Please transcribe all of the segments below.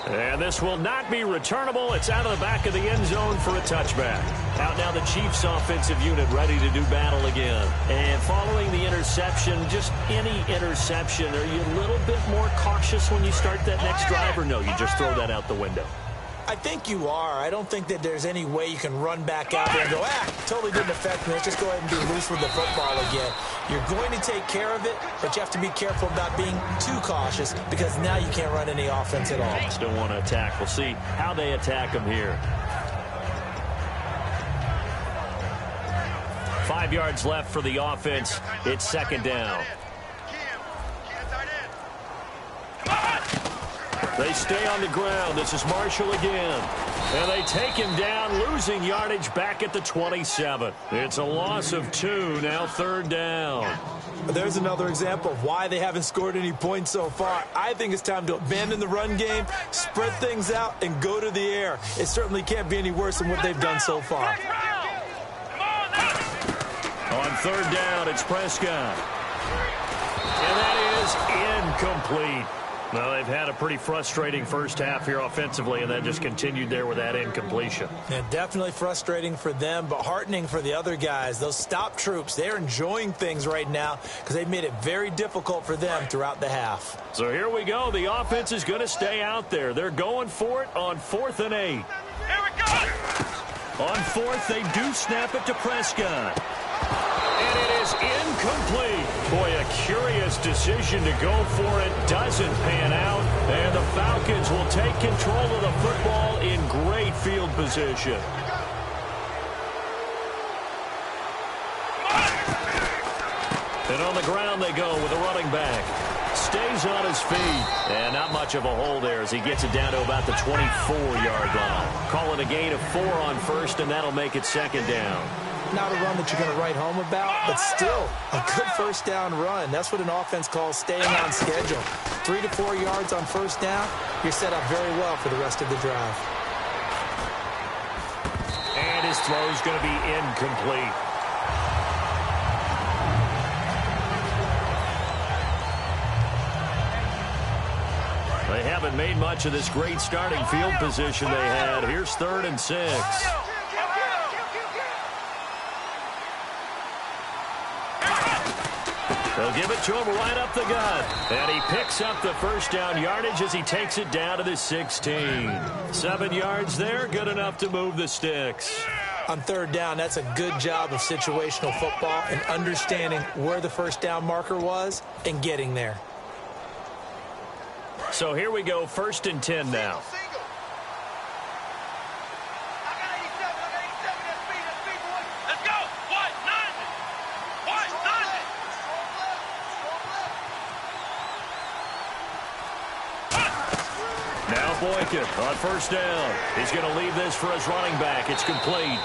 And this will not be returnable. It's out of the back of the end zone for a touchback. Out now the Chiefs offensive unit ready to do battle again. And following the interception, just any interception, are you a little bit more cautious when you start that next drive, or no, you just throw that out the window? I think you are. I don't think that there's any way you can run back out there and go, totally didn't affect me. Let's just go ahead and be loose with the football again. You're going to take care of it, but you have to be careful about being too cautious because now you can't run any offense at all. Still want to attack. We'll see how they attack them here. 5 yards left for the offense. It's second down. They stay on the ground. This is Marshall again. And they take him down, losing yardage back at the 27. It's a loss of 2, now third down. There's another example of why they haven't scored any points so far. I think it's time to abandon the run game, spread things out, and go to the air. It certainly can't be any worse than what they've done so far. On third down, it's Prescott. And that is incomplete. Well, they've had a pretty frustrating first half here offensively, and then just continued there with that incompletion. Yeah, definitely frustrating for them, but heartening for the other guys. Those stop troops, they're enjoying things right now because they've made it very difficult for them throughout the half. So here we go. The offense is going to stay out there. They're going for it on 4th and 8. Here we go! On 4th, they do snap it to Prescott. And it is incomplete. Boy, a curious decision to go for it. Doesn't pan out. And the Falcons will take control of the football in great field position. And on the ground they go with a running back. Stays on his feet. And not much of a hole there as he gets it down to about the 24-yard line. Call it a gain of 4 on first, and that'll make it second down. Not a run that you're going to write home about, but still a good first down run. That's what an offense calls staying on schedule. 3 to 4 yards on first down, you're set up very well for the rest of the drive. And his throw's going to be incomplete. They haven't made much of this great starting field position they had. Here's 3rd and 6. They'll give it to him right up the gut. And he picks up the first down yardage as he takes it down to the 16. 7 yards there, good enough to move the sticks. On third down, that's a good job of situational football and understanding where the first down marker was and getting there. So here we go, 1st and 10 now. Boykin on first down. He's going to leave this for his running back. It's complete.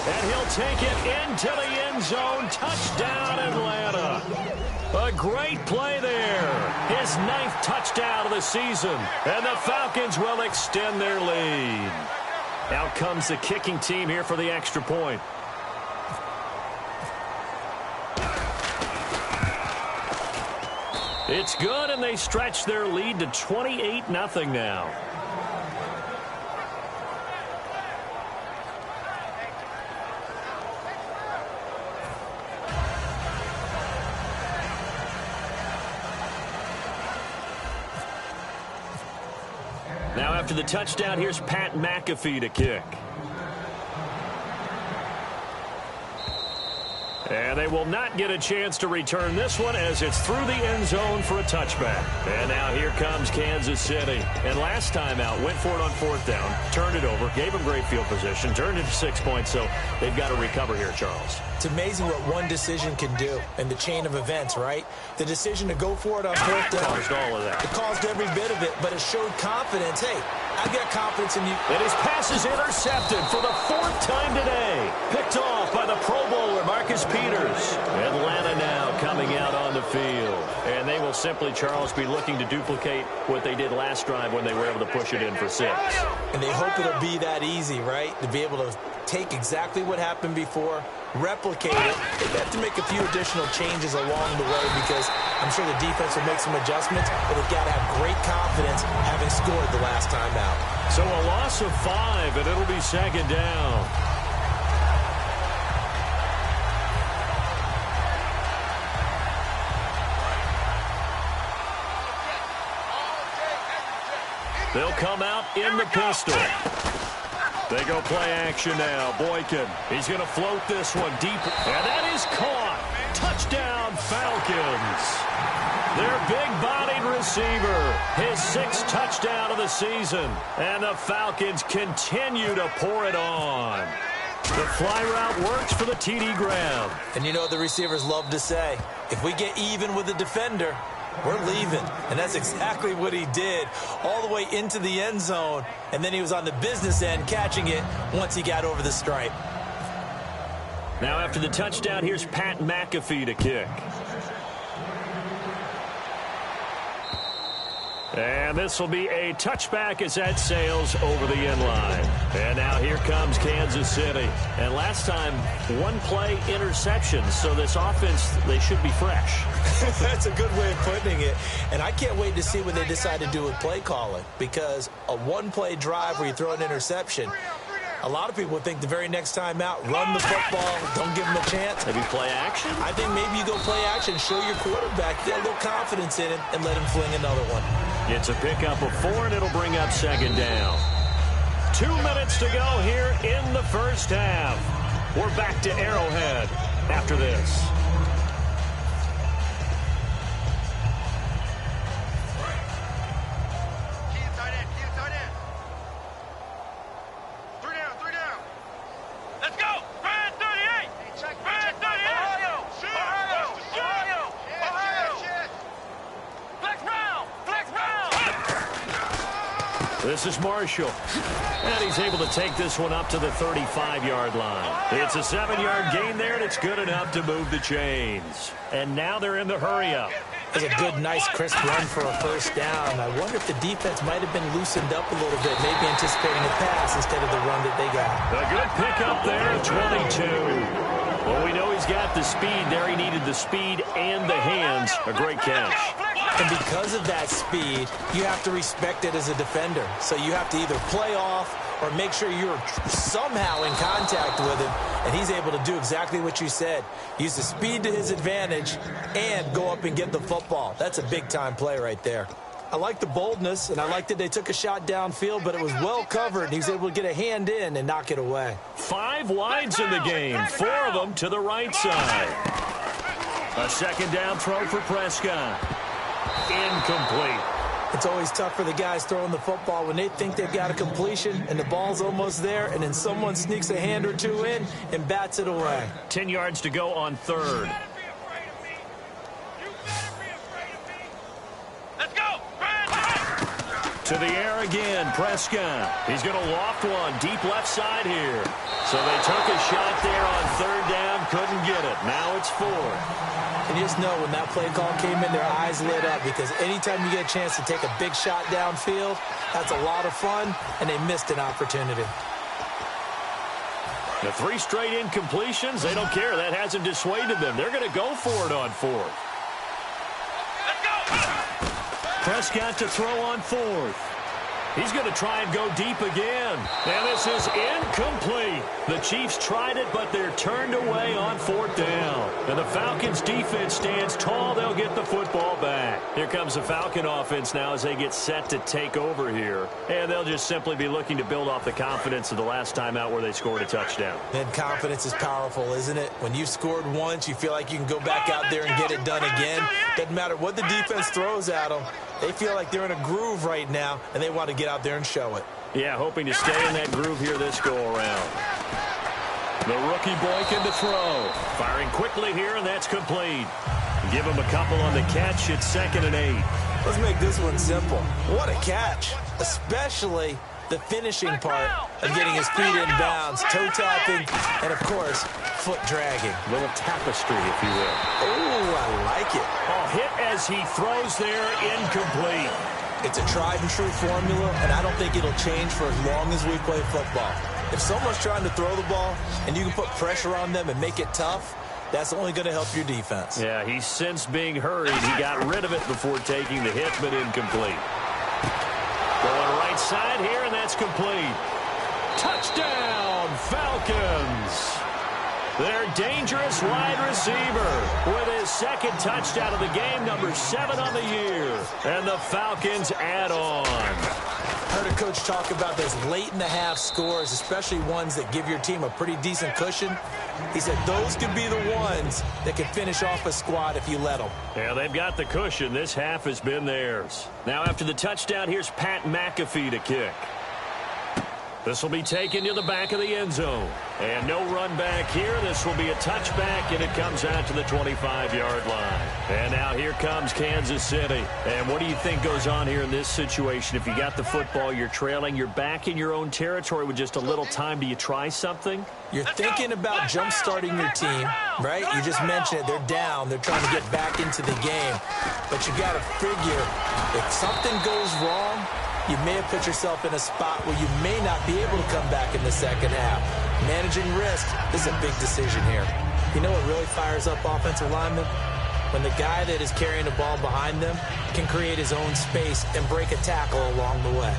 And he'll take it into the end zone. Touchdown, Atlanta. A great play there. His 9th touchdown of the season. And the Falcons will extend their lead. Out comes the kicking team here for the extra point. It's good, and they stretch their lead to 28-0 now. Now after the touchdown, here's Pat McAfee to kick. And they will not get a chance to return this one as it's through the end zone for a touchback. And now here comes Kansas City. And last time out, went for it on 4th down, turned it over, gave them great field position, turned it to 6 points, so they've got to recover here, Charles. It's amazing what one decision can do in the chain of events, right? The decision to go for it on 4th down. Caused all of that. It caused every bit of it, but it showed confidence. Hey, I've got confidence in you. And his pass is intercepted for the 4th time today. Picked off by the Pro Bowler, Marcus Peters. Atlanta now coming out on the field. And they will simply, Charles, be looking to duplicate what they did last drive when they were able to push it in for 6. And they hope it'll be that easy, right? To be able to take exactly what happened before, replicate it, they have to make a few additional changes along the way because I'm sure the defense will make some adjustments, but they've got to have great confidence having scored the last time out. So a loss of 5, and it'll be second down. They'll come out in the pistol. They go play action now. Boykin, he's going to float this one deep. And that is caught. Touchdown, Falcons. Their big-bodied receiver, his 6th touchdown of the season. And the Falcons continue to pour it on. The fly route works for the TD grab. And you know what the receivers love to say? If we get even with the defender, we're leaving. And that's exactly what he did, all the way into the end zone. And then he was on the business end catching it once he got over the stripe. Now after the touchdown, here's Pat McAfee to kick. And this will be a touchback as that sails over the end line. And now here comes Kansas City. And last time, 1-play interceptions. So this offense, they should be fresh. That's a good way of putting it. And I can't wait to see what they decide to do with play calling. Because a 1-play drive where you throw an interception, a lot of people think the very next time out, run the football, don't give them a chance. Maybe play action? I think maybe you go play action, show your quarterback, get a little confidence in him, and let him fling another one. It's a pickup of 4, and it'll bring up second down. 2 minutes to go here in the first half. We're back to Arrowhead after this. This is Marshall, and he's able to take this one up to the 35-yard line. It's a 7-yard gain there, and it's good enough to move the chains. And now they're in the hurry-up. It's a good, nice, crisp run for a first down. I wonder if the defense might have been loosened up a little bit, maybe anticipating a pass instead of the run that they got. A good pickup there, 22. Well, we know he's got the speed there. He needed the speed and the hands. A great catch. And because of that speed, you have to respect it as a defender. So you have to either play off or make sure you're somehow in contact with him. And he's able to do exactly what you said. Use the speed to his advantage and go up and get the football. That's a big-time play right there. I like the boldness, and I like that they took a shot downfield, but it was well covered, and he was able to get a hand in and knock it away. 5 wides in the game, 4 of them to the right side. A second down throw for Prescott. Incomplete. It's always tough for the guys throwing the football when they think they've got a completion and the ball's almost there, and then someone sneaks a hand or two in and bats it away. 10 yards to go on third. To the air again, Prescott. He's going to loft one deep left side here. So they took a shot there on third down, couldn't get it. Now it's 4. And you just know when that play call came in, their eyes lit up because anytime you get a chance to take a big shot downfield, that's a lot of fun, and they missed an opportunity. The 3 straight incompletions, they don't care. That hasn't dissuaded them. They're going to go for it on 4th. Prescott to throw on 4th. He's going to try and go deep again. And this is incomplete. The Chiefs tried it, but they're turned away on 4th down. And the Falcons' defense stands tall. They'll get the football back. Here comes the Falcon offense now as they get set to take over here. And they'll just simply be looking to build off the confidence of the last time out where they scored a touchdown. And confidence is powerful, isn't it? When you've scored once, you feel like you can go back out there and get it done again. Doesn't matter what the defense throws at them. They feel like they're in a groove right now, and they want to get out there and show it. Yeah, hoping to stay in that groove here this go-around. The rookie Boykin to throw. Firing quickly here, and that's complete. Give him a couple on the catch. It's 2nd and 8. Let's make this one simple. What a catch, especially the finishing part of getting his feet in bounds, toe tapping, and, of course, foot dragging. A little tapestry, if you will. Oh, I like it. Oh, hit as he throws there, incomplete. It's a tried and true formula, and I don't think it'll change for as long as we play football. If someone's trying to throw the ball and you can put pressure on them and make it tough, that's only going to help your defense. Yeah, he sensed being hurried. He got rid of it before taking the hit, but incomplete. Going right side here, and that's complete. Touchdown, Falcons! Their dangerous wide receiver with his second touchdown of the game, number 7 on the year. And the Falcons add on. Heard a coach talk about those late-in-the-half scores, especially ones that give your team a pretty decent cushion. He said those could be the ones that can finish off a squad if you let them. Yeah, they've got the cushion. This half has been theirs. Now after the touchdown, here's Pat McAfee to kick. This will be taken to the back of the end zone. And no run back here. This will be a touchback, and it comes out to the 25-yard line. And now here comes Kansas City. And what do you think goes on here in this situation? If you got the football, you're trailing, you're back in your own territory with just a little time. Do you try something? You're thinking about jump-starting your team, right? You just mentioned it. They're down. They're trying to get back into the game. But you got to figure, if something goes wrong, you may have put yourself in a spot where you may not be able to come back in the second half. Managing risk is a big decision here. You know what really fires up offensive linemen? When the guy that is carrying the ball behind them can create his own space and break a tackle along the way.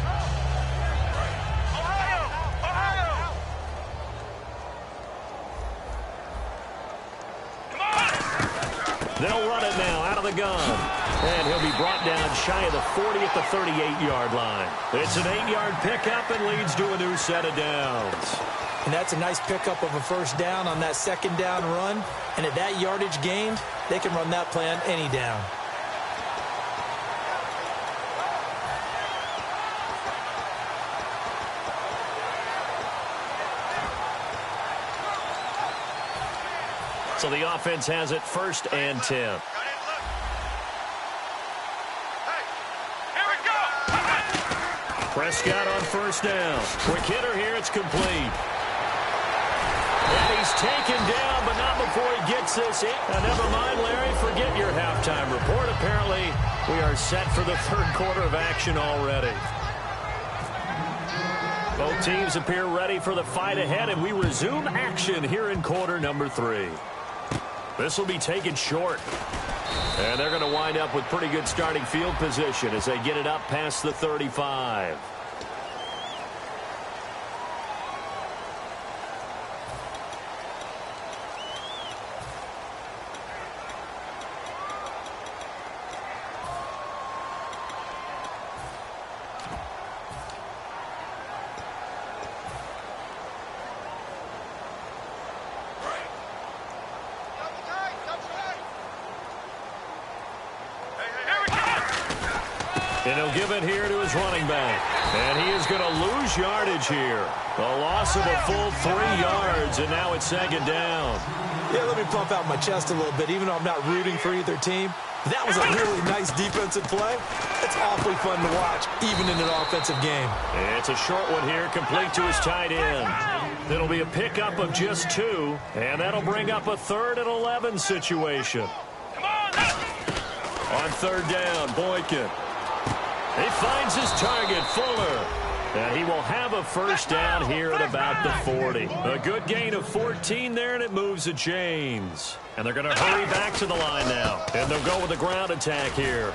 They'll run it now out of the gun. And he'll be brought down shy of the 40 at the 38-yard line. It's an 8-yard pickup and leads to a new set of downs. And that's a nice pickup of a first down on that second down run. And at that yardage gained, they can run that play on any down. So the offense has it 1st and 10. Prescott on first down. Quick hitter here. It's complete. And he's taken down, but not before he gets this in. Never mind, Larry. Forget your halftime report. Apparently, we are set for the 3rd quarter of action already. Both teams appear ready for the fight ahead, and we resume action here in quarter number 3. This will be taken short. And they're going to wind up with pretty good starting field position as they get it up past the 35. And he'll give it here to his running back. And he is going to lose yardage here. A loss of a full 3 yards, and now it's 2nd down. Yeah, let me pump out my chest a little bit, even though I'm not rooting for either team. That was a really nice defensive play. It's awfully fun to watch, even in an offensive game. It's a short one here, complete to his tight end. It'll be a pickup of just 2, and that'll bring up a 3rd and 11 situation. On 3rd down, Boykin. He finds his target, Fuller. And he will have a first down here at about the 40. A good gain of 14 there, and it moves the chains. And they're going to hurry back to the line now. And they'll go with a ground attack here.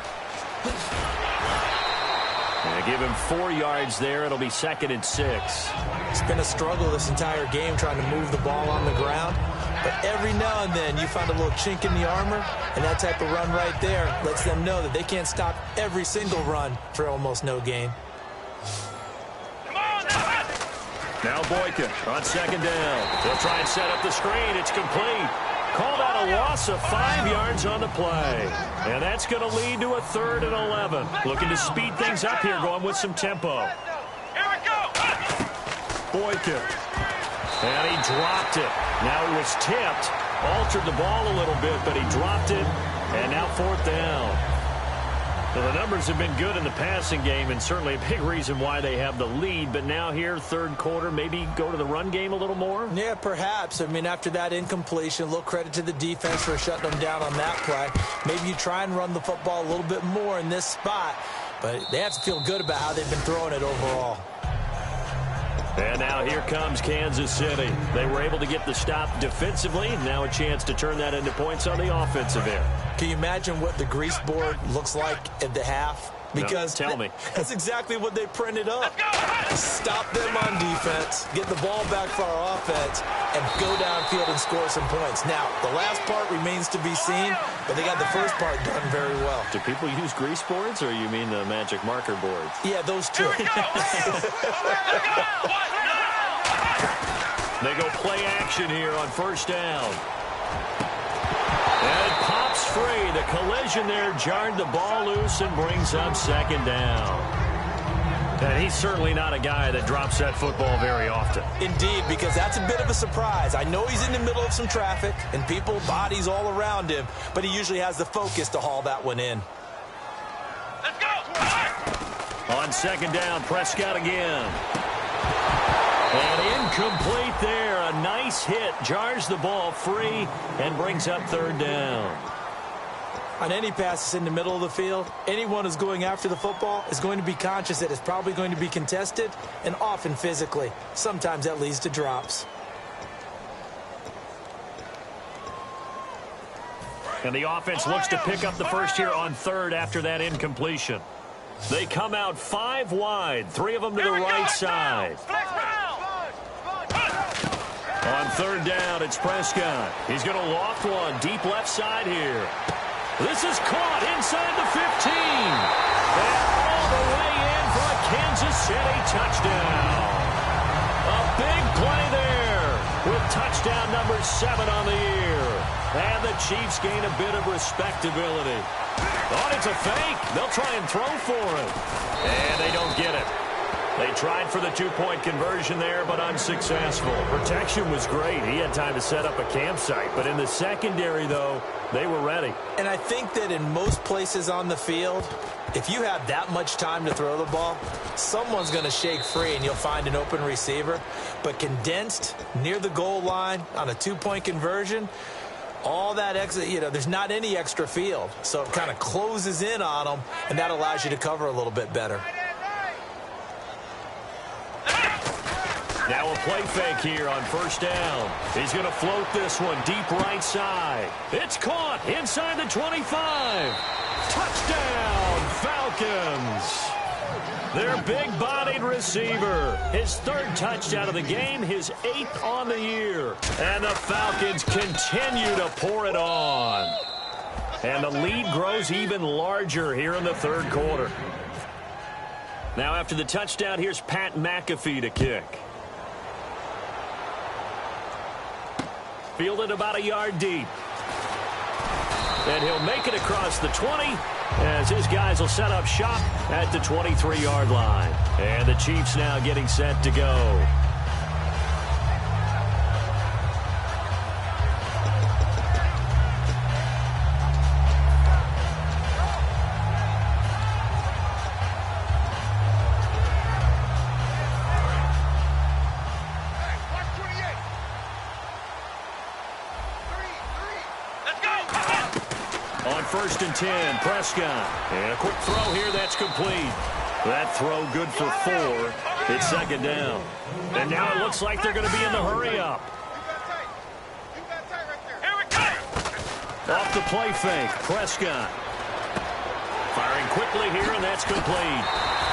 And give him 4 yards there. It'll be 2nd and 6. It's been a struggle this entire game trying to move the ball on the ground. But every now and then you find a little chink in the armor, and that type of run right there lets them know that they can't stop every single run for almost no gain. Now Boykin on 2nd down. They'll try and set up the screen. It's complete. Called out a loss of 5 yards on the play. And that's going to lead to a 3rd and 11. Looking to speed things up here, going with some tempo. Here we go. Boykin. And he dropped it. Now he was tipped. Altered the ball a little bit, but he dropped it. And now 4th down. Well, the numbers have been good in the passing game, and certainly a big reason why they have the lead. But now here, 3rd quarter, maybe go to the run game a little more? Yeah, perhaps. I mean, after that incompletion, a little credit to the defense for shutting them down on that play. Maybe you try and run the football a little bit more in this spot. But they have to feel good about how they've been throwing it overall. And now here comes Kansas City. They were able to get the stop defensively. Now a chance to turn that into points on the offensive end. Can you imagine what the grease board looks like at the half? Because no, tell me. That's exactly what they printed up. Stop them on defense, get the ball back for our offense, and go downfield and score some points. Now, the last part remains to be seen, but they got the first part done very well. Do people use grease boards, or you mean the magic marker boards? Yeah, those two. They go play action here on first down. And it pops free. The collision there jarred the ball loose and brings up second down. And he's certainly not a guy that drops that football very often. Indeed, because that's a bit of a surprise. I know he's in the middle of some traffic and people, bodies all around him, but he usually has the focus to haul that one in. Let's go! On second down, Prescott again. And incomplete there. A nice hit. Jars the ball free and brings up third down. On any passes in the middle of the field, anyone who's going after the football is going to be conscious that it's probably going to be contested and often physically. Sometimes that leads to drops. And the offense looks to pick up the first here on third after that incompletion. They come out 5 wide, 3 of them to the right side. On third down, it's Prescott. He's going to loft one deep left side here. This is caught inside the 15. And all the way in for a Kansas City touchdown. A big play there with touchdown number 7 on the year. And the Chiefs gain a bit of respectability. Oh, it's a fake. They'll try and throw for it. And they don't get it. They tried for the 2-point conversion there, but unsuccessful. Protection was great. He had time to set up a campsite. But in the secondary, though, they were ready. And I think that in most places on the field, if you have that much time to throw the ball, someone's going to shake free and you'll find an open receiver. But condensed near the goal line on a 2-point conversion, all that extra, there's not any extra field. So it kind of closes in on them, and that allows you to cover a little bit better. Now a play fake here on first down. He's going to float this one deep right side. It's caught inside the 25. Touchdown, Falcons. Their big-bodied receiver. His 3rd touchdown of the game, his 8th on the year. And the Falcons continue to pour it on. And the lead grows even larger here in the 3rd quarter. Now after the touchdown, here's Pat McAfee to kick. Fielded about a yard deep. And he'll make it across the 20 as his guys will set up shop at the 23-yard line. And the Chiefs now getting set to go. On 1st and 10, Prescott. And a quick throw here, that's complete. That throw good for 4. It's second down. And now it looks like they're going to be in the hurry-up. Off the play fake, Prescott. Firing quickly here, and that's complete.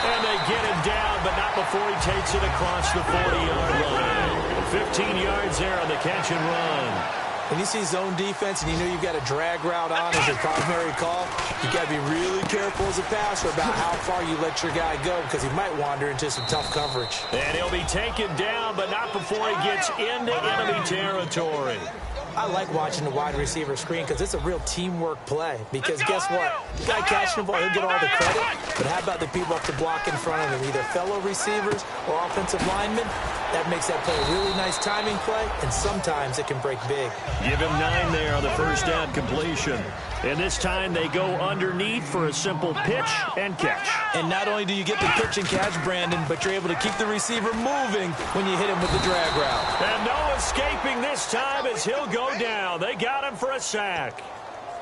And they get him down, but not before he takes it across the 40-yard line. 15 yards there on the catch and run. When you see zone defense and you know you've got a drag route on as your primary call, you've got to be really careful as a passer about how far you let your guy go because he might wander into some tough coverage. And he'll be taken down, but not before he gets into enemy territory. I like watching the wide receiver screen because it's a real teamwork play. Because guess what? The guy catching the ball, he'll get all the credit. But how about the people up the block in front of him, either fellow receivers or offensive linemen? That makes that play a really nice timing play, and sometimes it can break big. Give him 9 there on the first down completion. And this time they go underneath for a simple pitch and catch. And not only do you get the pitch and catch, Brandon, but you're able to keep the receiver moving when you hit him with the drag route. And no escaping this time as he'll go down. They got him for a sack.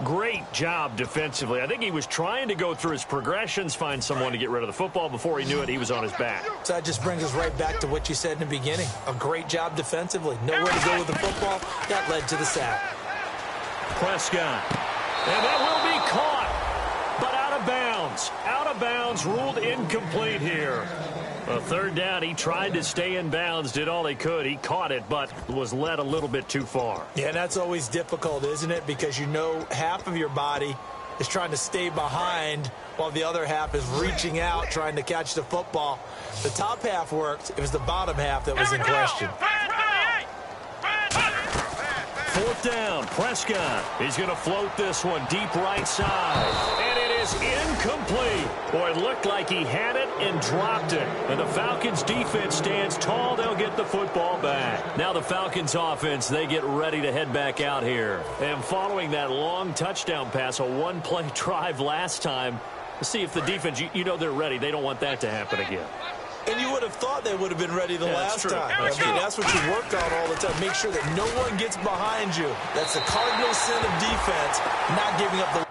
Great job defensively. I think he was trying to go through his progressions, find someone to get rid of the football. Before he knew it, he was on his back. So that just brings us right back to what you said in the beginning. A great job defensively. Nowhere to go with the football. That led to the sack. Prescott. And that will be caught, but out of bounds. Out of bounds, ruled incomplete here. A third down, he tried to stay in bounds, did all he could. He caught it, but was led a little bit too far. Yeah, that's always difficult, isn't it? Because you know half of your body is trying to stay behind while the other half is reaching out, trying to catch the football. The top half worked. It was the bottom half that was in question. Fourth down, Prescott. He's going to float this one deep right side. And it is incomplete. Boy, it looked like he had it and dropped it. And the Falcons defense stands tall. They'll get the football back. Now the Falcons offense, they get ready to head back out here. And following that long touchdown pass, a one-play drive last time, let's see if the defense, you know they're ready. They don't want that to happen again. And you would have thought they would have been ready the last time. That's I mean, that's what you work on all the time. Make sure that no one gets behind you. That's the cardinal sin of defense, not giving up the